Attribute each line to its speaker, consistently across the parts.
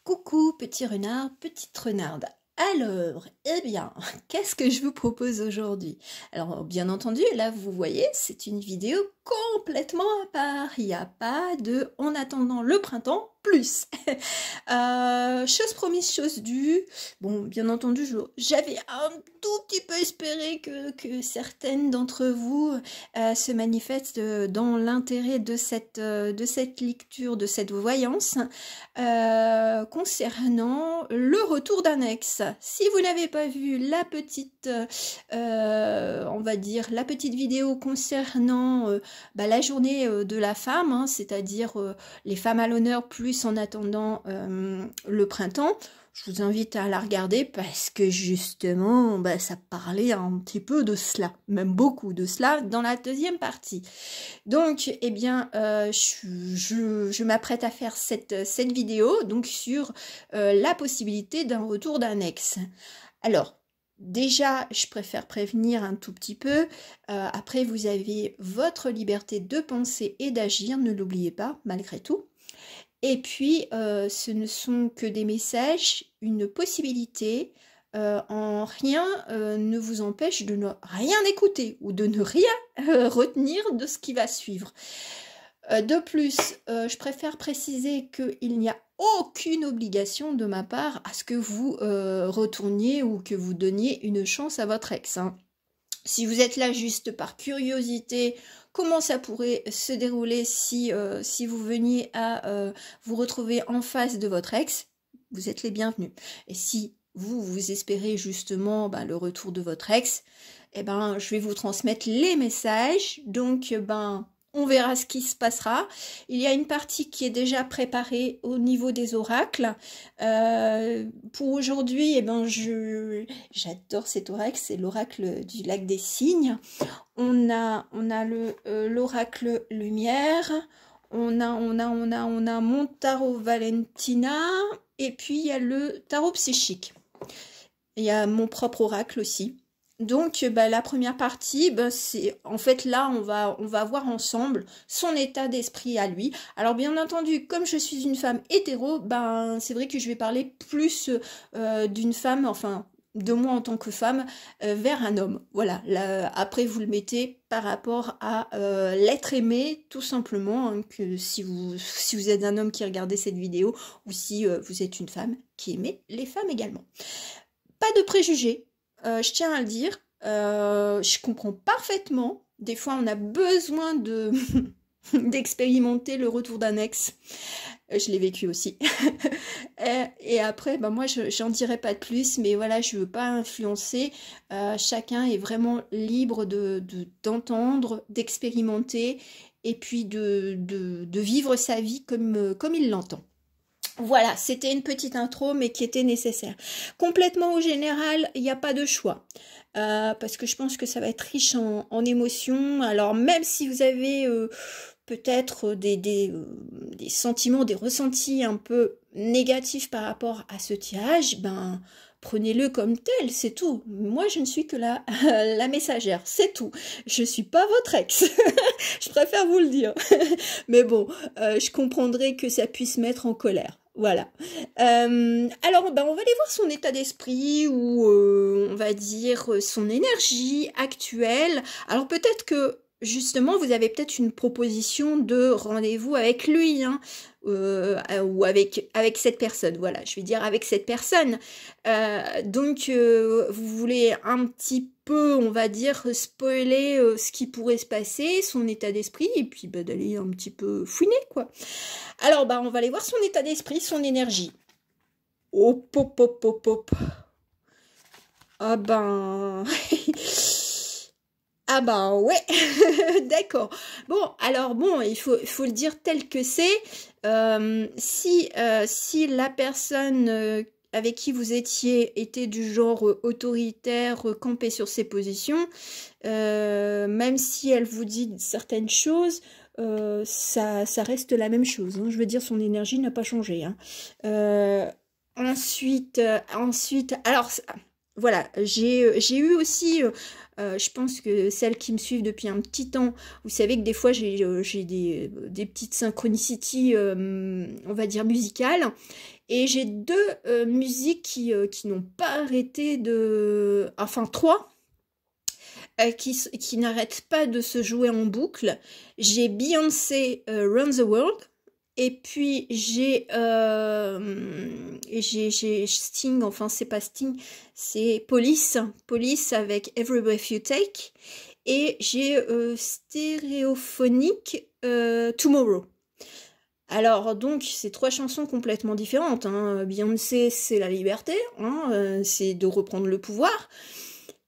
Speaker 1: Coucou petit renard, petite renarde. Alors, eh bien, qu'est-ce que je vous propose aujourd'hui? Alors, bien entendu, là, vous voyez, c'est une vidéo complètement à part. Il n'y a pas de « en attendant le printemps » plus. Chose promise, chose due. Bon, bien entendu, j'avais un tout petit peu espéré que certaines d'entre vous se manifestent dans l'intérêt de cette lecture, de cette voyance, concernant le retour d'un ex. Si vous n'avez pas vu la petite, on va dire, la petite vidéo concernant la journée de la femme, hein, c'est-à-dire les femmes à l'honneur plus en attendant le printemps, je vous invite à la regarder parce que justement, ça parlait un petit peu de cela, même beaucoup de cela dans la deuxième partie. Donc, eh bien, je m'apprête à faire cette vidéo donc sur la possibilité d'un retour d'un ex. Alors, déjà, je préfère prévenir un tout petit peu. Après, vous avez votre liberté de penser et d'agir, ne l'oubliez pas, malgré tout. Et puis, ce ne sont que des messages, une possibilité. En rien ne vous empêche de ne rien écouter ou de ne rien retenir de ce qui va suivre. De plus, je préfère préciser qu'il n'y a aucune obligation de ma part à ce que vous retourniez ou que vous donniez une chance à votre ex, hein. Si vous êtes là juste par curiosité, comment ça pourrait se dérouler si vous veniez à vous retrouver en face de votre ex, vous êtes les bienvenus. Et si vous espérez justement le retour de votre ex, eh ben, je vais vous transmettre les messages. Donc, on verra ce qui se passera. Il y a une partie qui est déjà préparée au niveau des oracles. Pour aujourd'hui, eh ben, j'adore cet oracle, c'est l'oracle du lac des cygnes. On a l'oracle lumière, on a mon tarot Valentina, et puis il y a le tarot psychique. Il y a mon propre oracle aussi. Donc, la première partie, c'est en fait là, on va voir ensemble son état d'esprit à lui. Alors, bien entendu, comme je suis une femme hétéro, c'est vrai que je vais parler plus d'une femme, enfin, de moi en tant que femme, vers un homme. Voilà, là, après, vous le mettez par rapport à l'être aimé, tout simplement, hein, que si vous êtes un homme qui regardait cette vidéo, ou si vous êtes une femme qui aimait les femmes également. Pas de préjugés. Je tiens à le dire, je comprends parfaitement. Des fois, on a besoin d'expérimenter le retour d'un ex. Je l'ai vécu aussi. Et après, moi, j'en dirai pas de plus, mais voilà, je veux pas influencer. Chacun est vraiment libre d'entendre, d'expérimenter, et puis de vivre sa vie comme il l'entend. Voilà, c'était une petite intro, mais qui était nécessaire. Complètement au général, il n'y a pas de choix. Parce que je pense que ça va être riche en émotions. Alors, même si vous avez peut-être des sentiments, des ressentis un peu négatifs par rapport à ce tirage, prenez-le comme tel, c'est tout. Moi, je ne suis que la messagère, c'est tout. Je ne suis pas votre ex. Je préfère vous le dire. Mais bon, je comprendrai que ça puisse mettre en colère. Voilà. Alors, on va aller voir son état d'esprit ou on va dire son énergie actuelle. Alors, peut-être que justement, vous avez peut-être une proposition de rendez-vous avec lui, hein, ou avec cette personne. Voilà, je vais dire avec cette personne. Donc, vous voulez un petit peu, on va dire, spoiler ce qui pourrait se passer, son état d'esprit, et puis d'aller un petit peu fouiner, quoi. Alors, on va aller voir son état d'esprit, son énergie. Hop, hop, hop, hop, hop. Ah ah ouais, d'accord. Bon, alors il faut le dire tel que c'est. Si la personne avec qui vous étiez était du genre autoritaire, campé sur ses positions, même si elle vous dit certaines choses, ça reste la même chose, hein. Je veux dire, son énergie n'a pas changé, hein. Ensuite, alors voilà, j'ai eu aussi, je pense que celles qui me suivent depuis un petit temps, vous savez que des fois j'ai des petites synchronicités, on va dire musicales, Et j'ai deux musiques qui n'ont pas arrêté de... Enfin, trois, qui n'arrêtent pas de se jouer en boucle. J'ai Beyoncé Run the World. Et puis j'ai Sting, enfin c'est pas Sting, c'est Police avec Every Breath You Take. Et j'ai Stéréophonique Tomorrow. Alors donc c'est trois chansons complètement différentes, hein. Beyoncé c'est la liberté, hein, c'est de reprendre le pouvoir.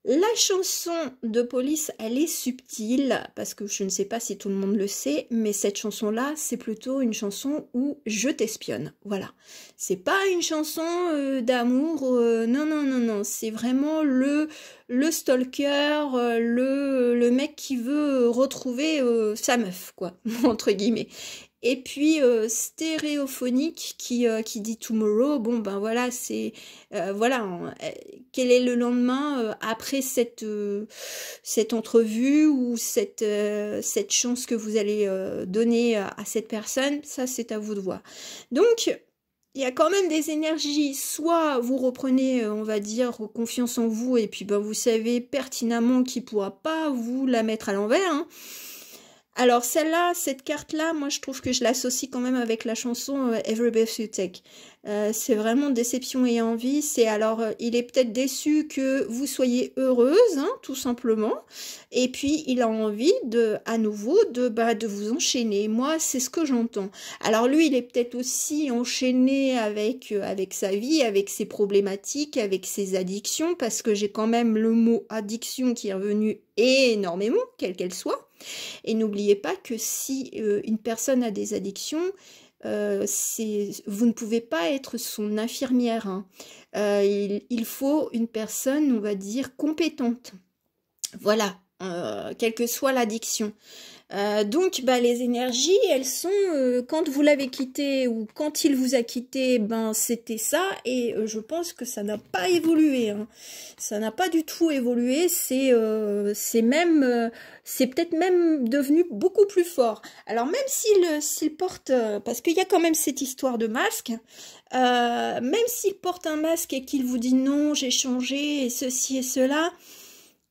Speaker 1: La chanson de Police, elle est subtile, parce que je ne sais pas si tout le monde le sait, mais cette chanson-là, c'est plutôt une chanson où je t'espionne, voilà. C'est pas une chanson d'amour, non, non, non, non, c'est vraiment le stalker, le mec qui veut retrouver sa meuf, quoi, entre guillemets. Et puis Stéréophonique qui dit Tomorrow, bon ben voilà, c'est voilà, quel est le lendemain après cette entrevue ou cette chance que vous allez donner à cette personne, ça c'est à vous de voir. Donc il y a quand même des énergies, soit vous reprenez, on va dire, confiance en vous et puis ben vous savez pertinemment qu'il pourra pas vous la mettre à l'envers, hein. Alors celle-là, cette carte-là, moi je trouve que je l'associe quand même avec la chanson Every Breath You Take. C'est vraiment déception et envie. C'est alors, il est peut-être déçu que vous soyez heureuse, hein, tout simplement. Et puis il a envie à nouveau de vous enchaîner. Moi, c'est ce que j'entends. Alors lui, il est peut-être aussi enchaîné avec sa vie, avec ses problématiques, avec ses addictions, parce que j'ai quand même le mot addiction qui est revenu énormément, quelle qu'elle soit. Et n'oubliez pas que si une personne a des addictions, vous ne pouvez pas être son infirmière, hein. Il faut une personne, on va dire, compétente. Voilà, quelle que soit l'addiction. Donc les énergies, elles sont quand vous l'avez quitté ou quand il vous a quitté, ben c'était ça, et je pense que ça n'a pas évolué, hein. Ça n'a pas du tout évolué, c'est même c'est peut-être même devenu beaucoup plus fort. Alors même s'il porte parce qu'il y a quand même cette histoire de masque, même s'il porte un masque et qu'il vous dit non, j'ai changé et ceci et cela,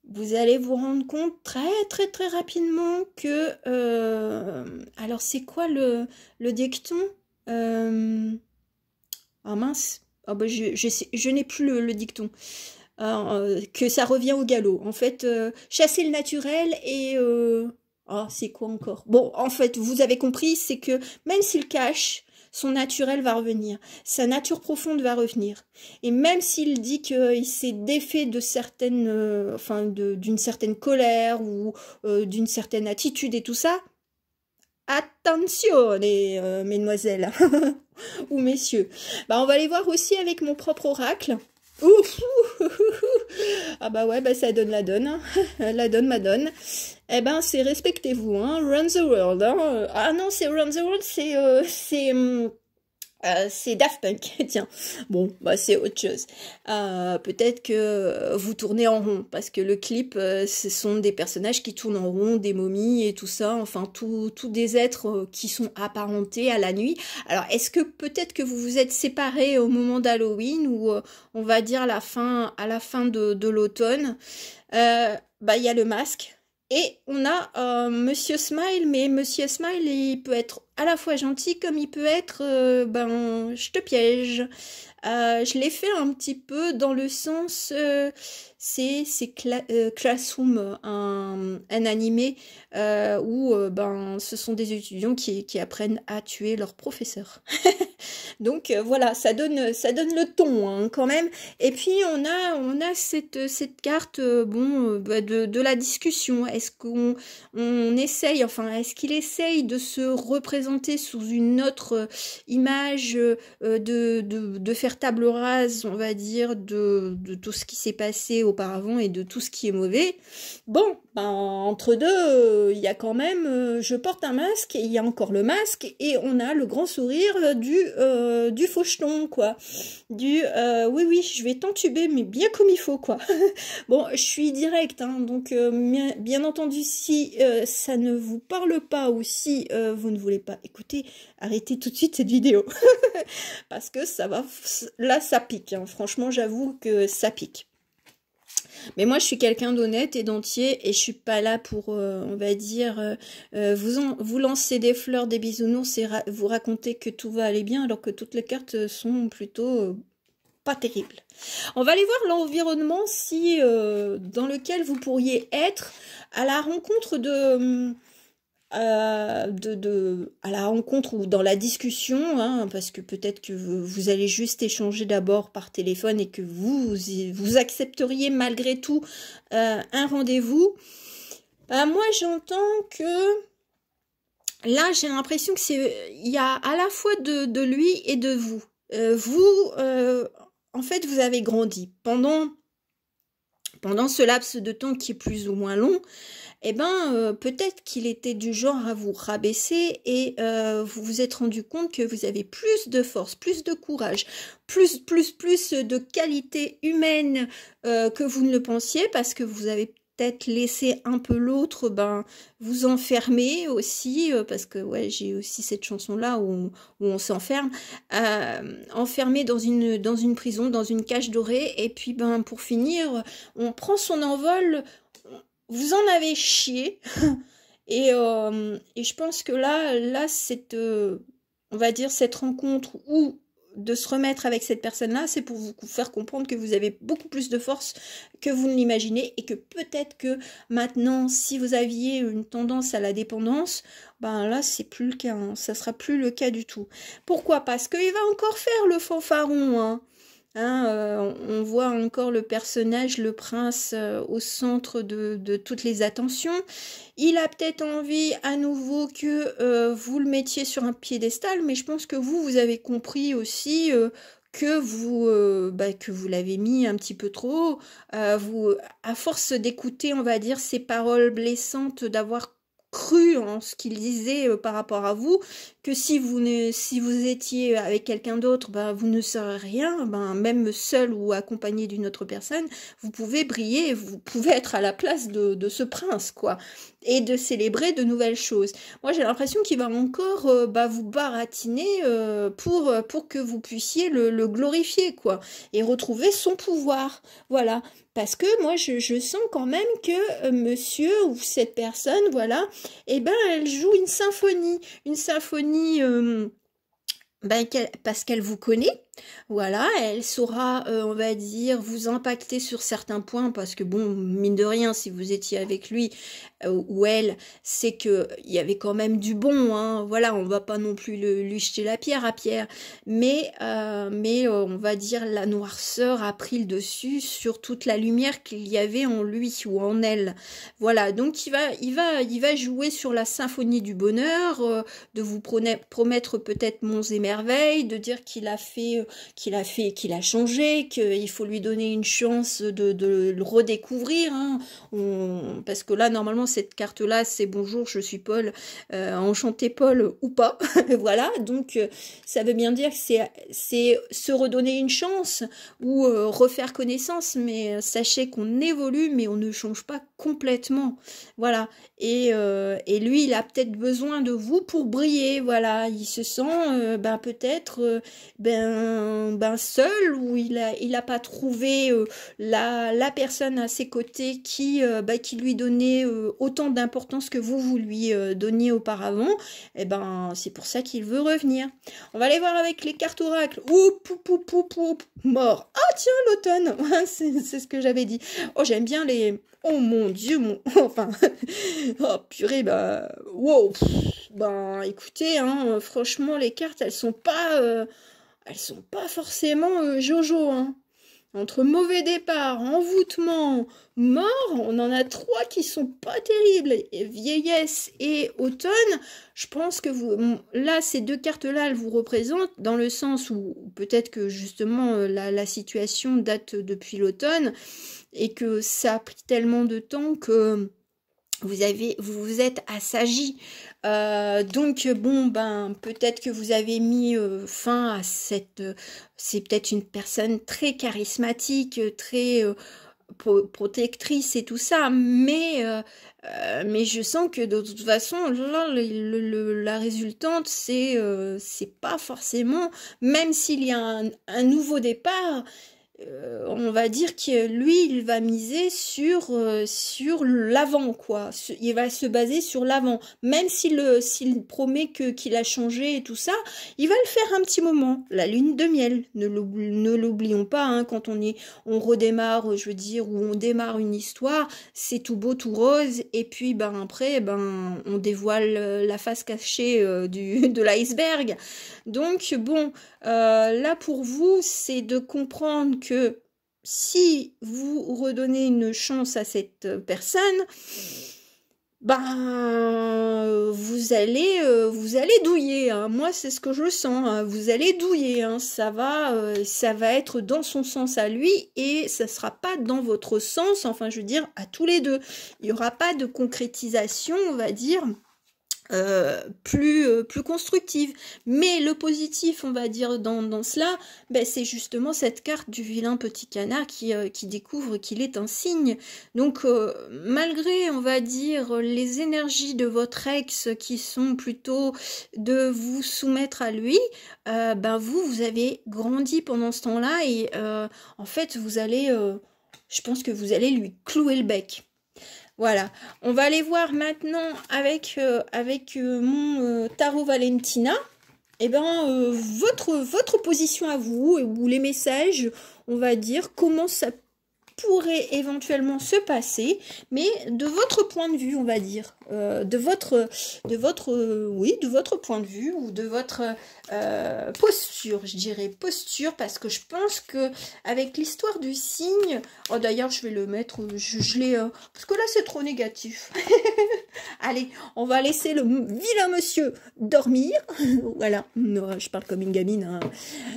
Speaker 1: vous allez vous rendre compte très très rapidement que... alors c'est quoi le dicton? Ah mince, oh je n'ai plus le dicton. Que ça revient au galop. En fait, chasser le naturel et... Ah, c'est quoi encore? Bon, en fait, vous avez compris, c'est que même s'il cache, son naturel va revenir, sa nature profonde va revenir. Et même s'il dit qu'il s'est défait de certaines, d'une certaine colère ou d'une certaine attitude et tout ça, attention, mesdemoiselles ou messieurs. On va aller voir aussi avec mon propre oracle. Ouf. Ah bah ouais, ça donne la donne, hein. La donne, ma donne. Eh ben, c'est respectez-vous, hein. Run the world, hein. Ah non, c'est Run the world, c'est Daft Punk, tiens. Bon, c'est autre chose. Peut-être que vous tournez en rond, parce que le clip, ce sont des personnages qui tournent en rond, des momies et tout ça, enfin, tous des êtres qui sont apparentés à la nuit. Alors, est-ce que peut-être que vous vous êtes séparés au moment d'Halloween, ou on va dire à la fin de l'automne? Il y a le masque. Et on a Monsieur Smile, mais Monsieur Smile, il peut être à la fois gentil comme il peut être, je te piège. Je l'ai fait un petit peu dans le sens, c'est Classroom, un animé où ce sont des étudiants qui apprennent à tuer leur professeur. Donc voilà, ça donne le ton, hein, quand même. Et puis on a cette carte de la discussion. Est-ce qu'on essaye, enfin est-ce qu'il essaye de se représenter sous une autre image, de faire table rase, on va dire, de tout ce qui s'est passé auparavant et de tout ce qui est mauvais. Bon, entre deux, il y a quand même, je porte un masque, et il y a encore le masque, et on a le grand sourire du du faucheton, quoi. Oui, oui, je vais t'entuber, mais bien comme il faut, quoi. Bon, je suis directe, hein, donc bien entendu, si ça ne vous parle pas ou si vous ne voulez pas écouter, arrêtez tout de suite cette vidéo. Parce que ça va, là, ça pique, hein. Franchement, j'avoue que ça pique. Mais moi, je suis quelqu'un d'honnête et d'entier et je suis pas là pour, on va dire, vous lancer des fleurs, des bisounours et vous raconter que tout va aller bien alors que toutes les cartes sont plutôt pas terribles. On va aller voir l'environnement si dans lequel vous pourriez être à la rencontre à la rencontre ou dans la discussion, hein, parce que peut-être que vous allez juste échanger d'abord par téléphone et que vous accepteriez malgré tout un rendez-vous. Moi, j'entends que là, j'ai l'impression que il y a à la fois de lui et de vous. En fait, vous avez grandi pendant ce laps de temps qui est plus ou moins long. Eh ben, peut-être qu'il était du genre à vous rabaisser et vous vous êtes rendu compte que vous avez plus de force, plus de courage, plus de qualité humaine que vous ne le pensiez parce que vous avez peut-être laissé un peu l'autre vous enfermer aussi parce que ouais, j'ai aussi cette chanson-là où on s'enferme, enfermé dans une prison, dans une cage dorée et puis pour finir, on prend son envol. Vous en avez chié et je pense que là on va dire cette rencontre ou de se remettre avec cette personne-là, c'est pour vous faire comprendre que vous avez beaucoup plus de force que vous ne l'imaginez et que peut-être que maintenant, si vous aviez une tendance à la dépendance, là c'est plus le cas, hein, ça sera plus le cas du tout. Pourquoi? Parce qu'il va encore faire le fanfaron, hein. On voit encore le personnage, le prince, au centre de toutes les attentions. Il a peut-être envie à nouveau que vous le mettiez sur un piédestal, mais je pense que vous avez compris aussi que vous l'avez mis un petit peu trop haut. À force d'écouter, on va dire, ces paroles blessantes, d'avoir cru en ce qu'il disait par rapport à vous, que si vous étiez avec quelqu'un d'autre, vous ne serez rien, même seul ou accompagné d'une autre personne, vous pouvez briller, vous pouvez être à la place de ce prince, quoi, et de célébrer de nouvelles choses. Moi, j'ai l'impression qu'il va encore vous baratiner pour que vous puissiez le glorifier, quoi, et retrouver son pouvoir, voilà. Parce que moi, je sens quand même que monsieur ou cette personne, voilà, elle joue une symphonie parce qu'elle vous connaît, voilà, elle saura, on va dire, vous impacter sur certains points, parce que bon, mine de rien, si vous étiez avec lui ou elle, c'est que il y avait quand même du bon, hein, voilà, on va pas non plus lui jeter la pierre à Pierre, mais on va dire la noirceur a pris le dessus sur toute la lumière qu'il y avait en lui ou en elle, voilà, donc il va jouer sur la symphonie du bonheur, de vous promettre peut-être monts et merveilles, de dire qu'il a changé, qu'il faut lui donner une chance de le redécouvrir, hein. Parce que là, normalement, cette carte-là, c'est bonjour, je suis Paul, enchanté Paul ou pas, voilà, donc ça veut bien dire que c'est se redonner une chance ou refaire connaissance, mais sachez qu'on évolue, mais on ne change pas complètement, voilà, et lui, il a peut-être besoin de vous pour briller, voilà, il se sent peut-être seul, ou il a pas trouvé la personne à ses côtés qui lui donnait autant d'importance que vous lui donniez auparavant, c'est pour ça qu'il veut revenir. On va aller voir avec les cartes oracles. Mort. Ah tiens, l'automne. C'est ce que j'avais dit. Oh, j'aime bien les... Oh mon Dieu, enfin... oh purée, wow. Écoutez, hein, franchement, les cartes, elles sont pas forcément Jojo, hein. Entre mauvais départ, envoûtement, mort, on en a 3 qui sont pas terribles. Et vieillesse et automne, je pense que là, ces 2 cartes-là, elles vous représentent dans le sens où peut-être que justement la situation date depuis l'automne et que ça a pris tellement de temps que vous vous êtes assagi. Donc bon, ben peut-être que vous avez mis fin à cette... c'est peut-être une personne très charismatique, très protectrice et tout ça, mais je sens que de toute façon, là, la résultante, c'est pas forcément, même s'il y a un nouveau départ, on va dire que lui, il va miser sur l'avant, quoi. Il va se baser sur l'avant. Même s'il promet qu'il a changé et tout ça, il va le faire un petit moment. La lune de miel, ne l'oublions pas, hein, quand on redémarre, je veux dire, ou on démarre une histoire, c'est tout beau, tout rose, et puis ben après, ben on dévoile la face cachée de l'iceberg. Donc bon, là pour vous, c'est de comprendre que si vous redonnez une chance à cette personne, ben vous allez douiller, hein. Moi c'est ce que je sens, hein. Vous allez douiller, hein. Ça va être dans son sens à lui et ça sera pas dans votre sens, enfin je veux dire à tous les deux. Il n'y aura pas de concrétisation, on va dire. Plus constructive. Mais le positif, on va dire, dans cela, ben, c'est justement cette carte du vilain petit canard qui découvre qu'il est un signe. Donc, malgré, on va dire, les énergies de votre ex qui sont plutôt de vous soumettre à lui, ben vous avez grandi pendant ce temps-là et en fait, je pense que vous allez lui clouer le bec. Voilà, on va aller voir maintenant avec mon tarot Valentina. Eh ben, votre position à vous, ou les messages, on va dire, comment ça pourrait éventuellement se passer, mais de votre point de vue, on va dire, de votre point de vue ou de votre posture, je dirais posture, parce que je pense que avec l'histoire du signe, oh d'ailleurs je vais le mettre, je l'ai, parce que là c'est trop négatif. Allez, on va laisser le vilain monsieur dormir, voilà, non, je parle comme une gamine, hein.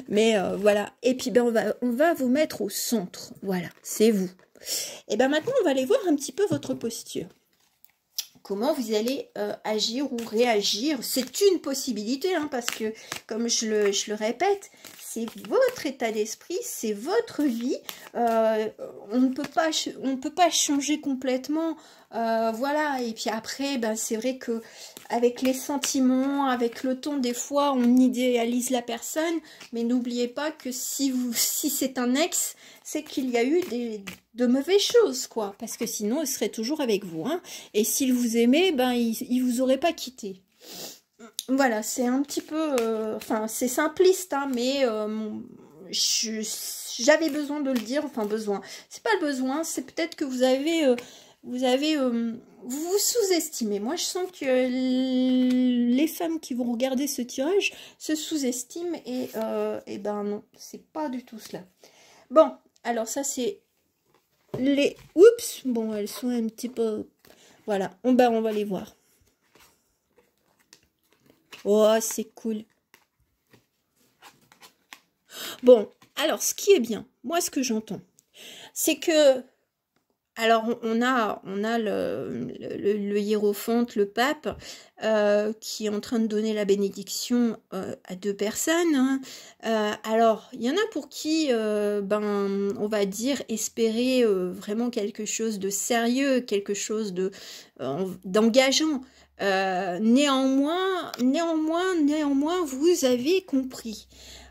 Speaker 1: Mais voilà, et puis ben on va vous mettre au centre, voilà, c'est vous. Et ben maintenant on va aller voir un petit peu votre posture. Comment vous allez agir ou réagir. C'est une possibilité, hein, parce que, comme je le répète, c'est votre état d'esprit, c'est votre vie. On ne peut pas changer complètement. Voilà, et puis après, ben, c'est vrai que avec les sentiments, avec le ton, des fois, on idéalise la personne. Mais n'oubliez pas que si c'est un ex, c'est qu'il y a eu de mauvaises choses, quoi. Parce que sinon, il serait toujours avec vous, hein. Et s'il vous aimait, ben, il vous aurait pas quitté. Voilà, c'est un petit peu... enfin, c'est simpliste, hein, mais j'avais besoin de le dire. Enfin, besoin. C'est pas le besoin, c'est peut-être que vous vous sous-estimez. Moi, je sens que les femmes qui vont regarder ce tirage se sous-estiment et ben non, c'est pas du tout cela. Bon, alors ça c'est les... Oups, bon, elles sont un petit peu... Voilà, on va les voir. Oh, c'est cool. Bon, alors, ce qui est bien, moi, ce que j'entends, c'est que... Alors, on a le hiérophante, le pape, qui est en train de donner la bénédiction à deux personnes, hein. Alors, il y en a pour qui, ben, on va dire, espérer vraiment quelque chose de sérieux, quelque chose d'engageant. Néanmoins, vous avez compris.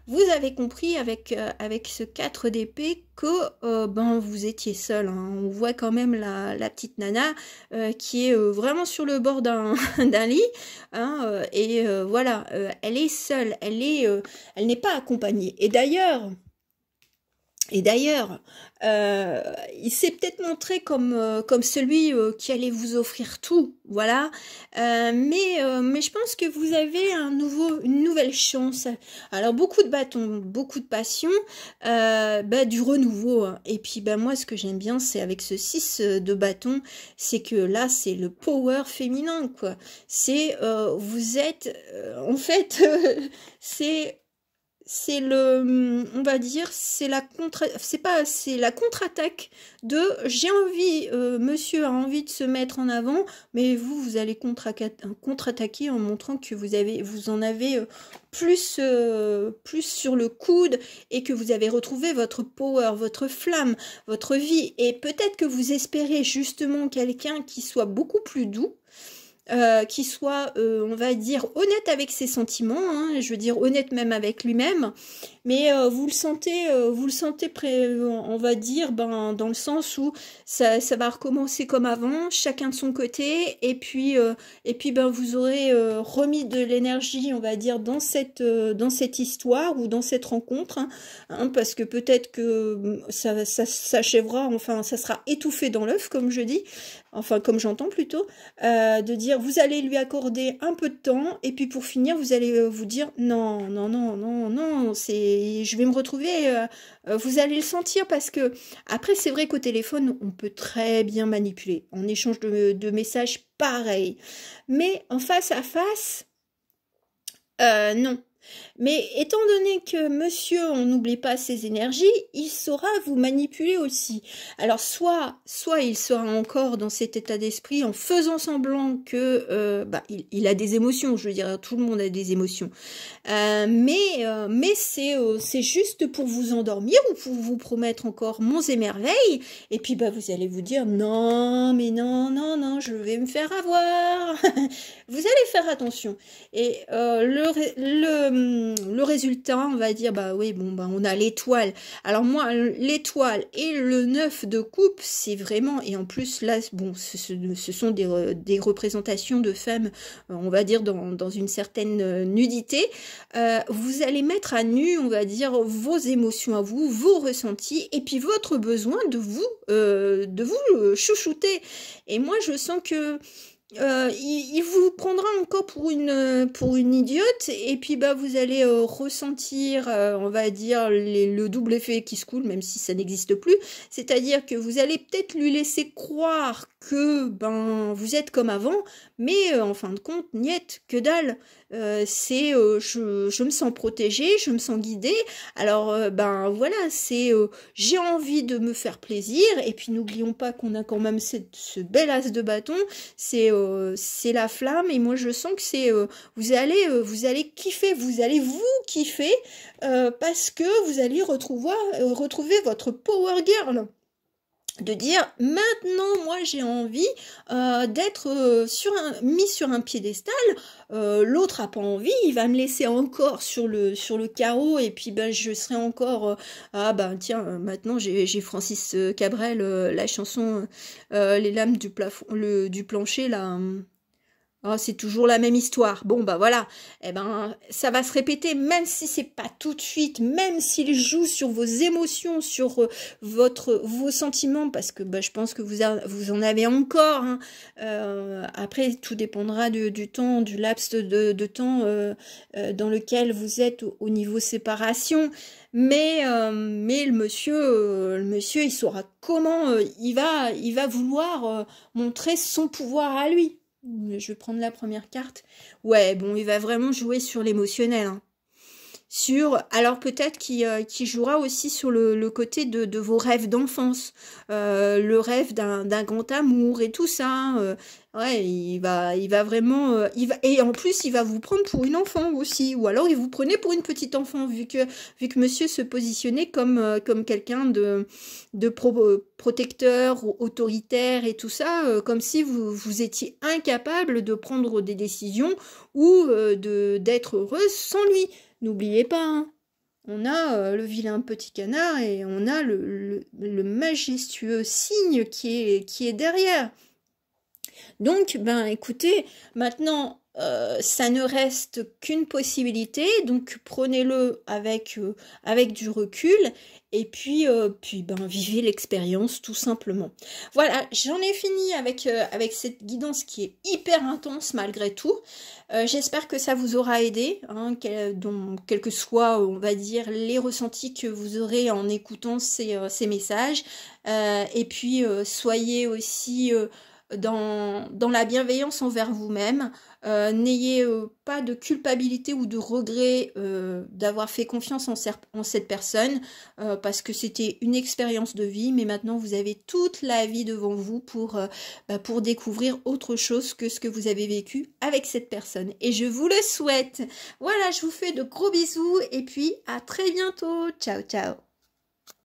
Speaker 1: Vous avez compris avec ce 4 d'épée que ben, vous étiez seul, hein. On voit quand même la petite nana qui est vraiment sur le bord d'un lit, hein, et voilà, elle est seule, elle n'est pas accompagnée. Et d'ailleurs, il s'est peut-être montré comme celui qui allait vous offrir tout, voilà. Mais je pense que vous avez une nouvelle chance. Alors beaucoup de bâtons, beaucoup de passion, bah, du renouveau, hein. Et puis bah, moi ce que j'aime bien c'est avec ce 6 de bâton, c'est que là c'est le power féminin, quoi. C'est vous êtes en fait c'est le, on va dire, c'est la contre-attaque de j'ai envie, monsieur a envie de se mettre en avant, mais vous allez contre-attaquer en montrant que vous en avez plus sur le coude et que vous avez retrouvé votre power, votre flamme, votre vie. Et peut-être que vous espérez justement quelqu'un qui soit beaucoup plus doux, qui soit, on va dire, honnête avec ses sentiments, hein, je veux dire honnête même avec lui-même, mais vous le sentez, on va dire, ben, dans le sens où ça va recommencer comme avant, chacun de son côté, et puis ben, vous aurez remis de l'énergie, on va dire, dans cette histoire ou dans cette rencontre, hein, parce que peut-être que ça s'achèvera, enfin, ça sera étouffé dans l'œuf, comme je dis, enfin, comme j'entends plutôt, de dire, vous allez lui accorder un peu de temps, et puis pour finir, vous allez vous dire, non, je vais me retrouver, vous allez le sentir, parce que, après, c'est vrai qu'au téléphone, on peut très bien manipuler, en échange de messages, pareil, mais en face à face, non. Mais étant donné que monsieur, on n'oublie pas ses énergies, il saura vous manipuler aussi. Alors soit il sera encore dans cet état d'esprit en faisant semblant que il a des émotions, je veux dire, tout le monde a des émotions. Mais c'est juste pour vous endormir ou pour vous promettre encore monts et merveilles. Et puis vous allez vous dire non, mais non, je vais me faire avoir. Vous allez faire attention. Et le résultat, on va dire, on a l'étoile. Alors moi, l'étoile et le 9 de coupe, c'est vraiment, et en plus là, bon, ce sont des représentations de femmes, on va dire, dans une certaine nudité. Vous allez mettre à nu, on va dire, vos émotions à vous, vos ressentis, et puis votre besoin de vous chouchouter. Et moi, je sens que il vous prendra encore pour une idiote, et puis vous allez ressentir, on va dire, le double effet qui se coule, même si ça n'existe plus, c'est-à-dire que vous allez peut-être lui laisser croire que vous êtes comme avant, mais en fin de compte, niet, que dalle. Je me sens protégée, je me sens guidée, alors voilà, j'ai envie de me faire plaisir, et puis n'oublions pas qu'on a quand même ce bel as de bâton, c'est la flamme, et moi je sens que c'est vous allez kiffer, vous allez vous kiffer, parce que vous allez retrouver votre power girl, de dire maintenant moi j'ai envie d'être mis sur un piédestal, l'autre a pas envie, il va me laisser encore sur le carreau, et puis je serai encore tiens, maintenant j'ai Francis Cabrel, la chanson les lames du plafond, du plancher là. Oh, c'est toujours la même histoire. Bon, voilà. Ça va se répéter, même si c'est pas tout de suite, même s'il joue sur vos émotions, sur vos sentiments, parce que je pense que vous en avez encore. Hein. Après, tout dépendra du temps, du laps de temps dans lequel vous êtes au niveau séparation. Mais le monsieur, il saura comment il va vouloir montrer son pouvoir à lui. Je vais prendre la première carte. Ouais, bon, il va vraiment jouer sur l'émotionnel. Hein. Alors peut-être qu'il jouera aussi sur le côté de vos rêves d'enfance. Le rêve d'un grand amour et tout ça. Ouais, il va vraiment... et en plus, il va vous prendre pour une enfant aussi. Ou alors, il vous prenait pour une petite enfant, vu que monsieur se positionnait comme quelqu'un de protecteur, autoritaire et tout ça, comme si vous étiez incapable de prendre des décisions ou d'être heureuse sans lui. N'oubliez pas, hein. On a le vilain petit canard et on a le majestueux cygne qui est derrière. Donc, écoutez, maintenant, ça ne reste qu'une possibilité, donc prenez-le avec du recul, et puis vivez l'expérience tout simplement. Voilà, j'en ai fini avec cette guidance qui est hyper intense malgré tout. J'espère que ça vous aura aidé, hein, quels que soient, on va dire, les ressentis que vous aurez en écoutant ces messages. Et puis, soyez aussi... dans la bienveillance envers vous-même. N'ayez pas de culpabilité ou de regret d'avoir fait confiance en cette personne, parce que c'était une expérience de vie, mais maintenant vous avez toute la vie devant vous pour découvrir autre chose que ce que vous avez vécu avec cette personne. Et je vous le souhaite. Voilà, je vous fais de gros bisous et puis à très bientôt. Ciao, ciao.